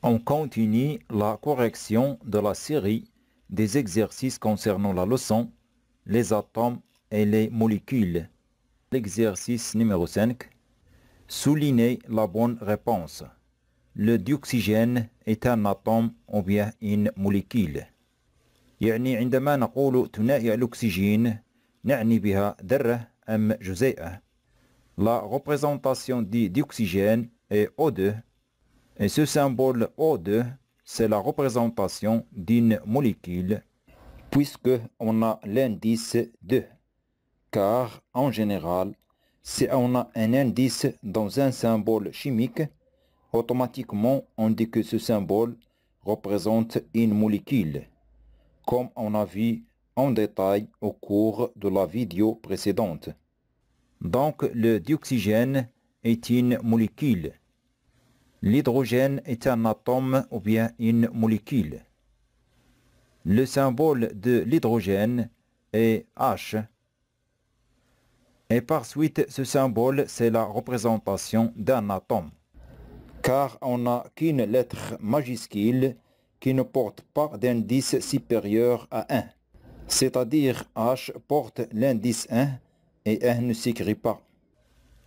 On continue la correction de la série des exercices concernant la leçon, les atomes et les molécules. L'exercice numéro 5. Soulignez la bonne réponse. Le dioxygène est un atome ou bien une molécule. يعني عندما نقول ثنائي الأكسجين نعني بها ذرة أم جزيئة. La représentation du dioxygène est O2 et ce symbole O2 c'est la représentation d'une molécule puisque on a l'indice 2 car en général si on a un indice dans un symbole chimique automatiquement on dit que ce symbole représente une molécule comme on a vu en détail au cours de la vidéo précédente. Donc le dioxygène est une molécule. L'hydrogène est un atome ou bien une molécule. Le symbole de l'hydrogène est H. Et par suite, ce symbole, c'est la représentation d'un atome. Car on n'a qu'une lettre majuscule qui ne porte pas d'indice supérieur à 1. C'est-à-dire H porte l'indice 1 et 1 ne s'écrit pas.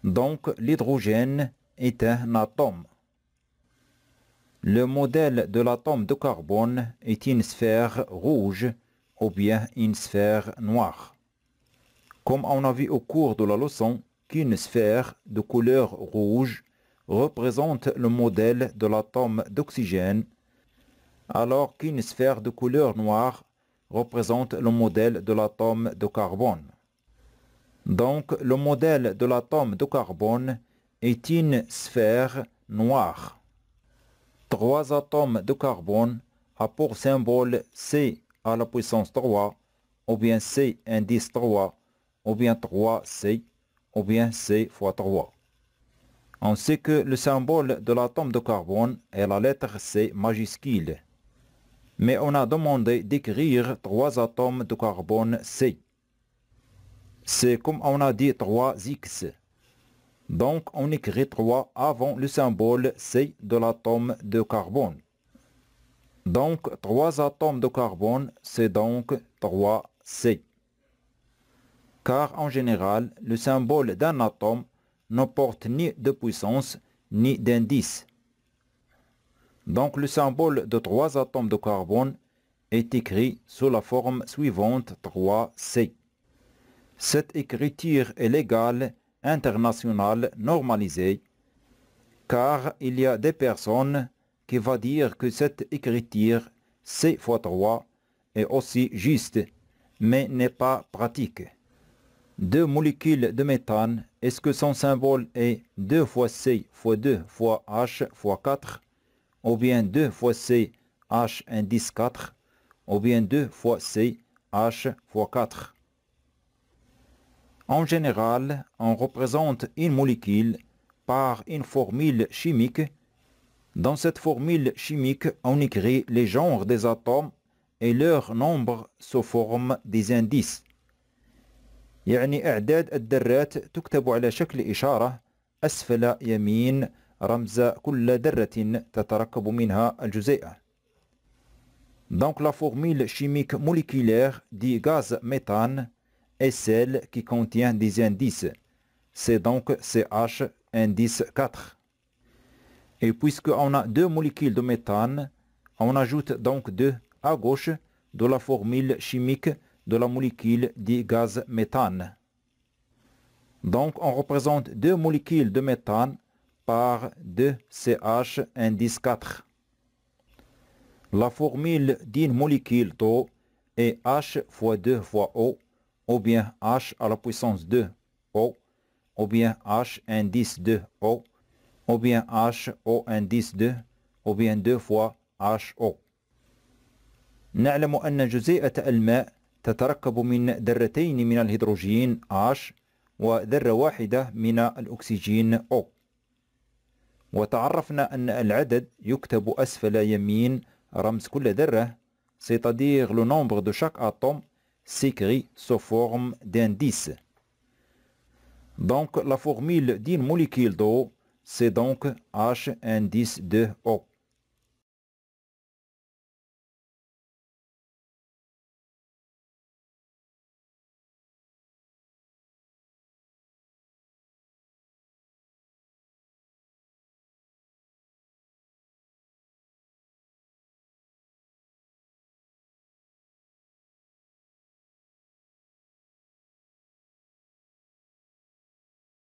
Donc l'hydrogène est un atome. Le modèle de l'atome de carbone est une sphère rouge ou bien une sphère noire. Comme on a vu au cours de la leçon qu'une sphère de couleur rouge représente le modèle de l'atome d'oxygène, alors qu'une sphère de couleur noire représente le modèle de l'atome de carbone. Donc le modèle de l'atome de carbone est une sphère noire. 3 atomes de carbone a pour symbole C à la puissance 3, ou bien C indice 3, ou bien 3C, ou bien C fois 3. On sait que le symbole de l'atome de carbone est la lettre C majuscule. Mais on a demandé d'écrire 3 atomes de carbone C. C'est comme on a dit 3X. Donc on écrit 3 avant le symbole C de l'atome de carbone. Donc 3 atomes de carbone, c'est donc 3C. Car en général, le symbole d'un atome ne porte ni de puissance ni d'indice. Donc le symbole de 3 atomes de carbone est écrit sous la forme suivante 3C. Cette écriture est légale, internationale, normalisée, car il y a des personnes qui vont dire que cette écriture C fois 3 est aussi juste, mais n'est pas pratique. 2 molécules de méthane, est-ce que son symbole est 2 fois C fois 2 fois H fois 4, ou bien 2 fois C H indice 4, ou bien 2 fois C H fois 4. En général, on représente une molécule par une formule chimique. Dans cette formule chimique, on écrit les genres des atomes et leur nombre sous forme des indices. يعني إعداد الذرات تكتب على شكل إشارة أسفل يمين رمز كل ذرة تتركب منها الجزيئة. Donc la formule chimique moléculaire du gaz méthane est celle qui contient des indices. C'est donc CH indice 4. Et puisqu'on a 2 molécules de méthane, on ajoute donc 2 à gauche de la formule chimique de la molécule du gaz méthane. Donc on représente 2 molécules de méthane par 2 CH indice 4. La formule d'une molécule d'eau est H fois 2 fois O, ou bien H à la puissance 2 O, ou bien H indice 2 O, ou bien H O indice 2, ou bien 2 fois HO. نعلم أن جزيئة الماء تتركب من ذرتين من الهيدروجين H وذرة واحدة من الأكسجين O. وتعرفنا أن العدد يكتب أسفل يمين رمز كل ذرة, c'est-à-dire le nombre de chaque atome s'écrit sous forme d'indice. Donc la formule d'une molécule d'eau, c'est donc H indice 2O.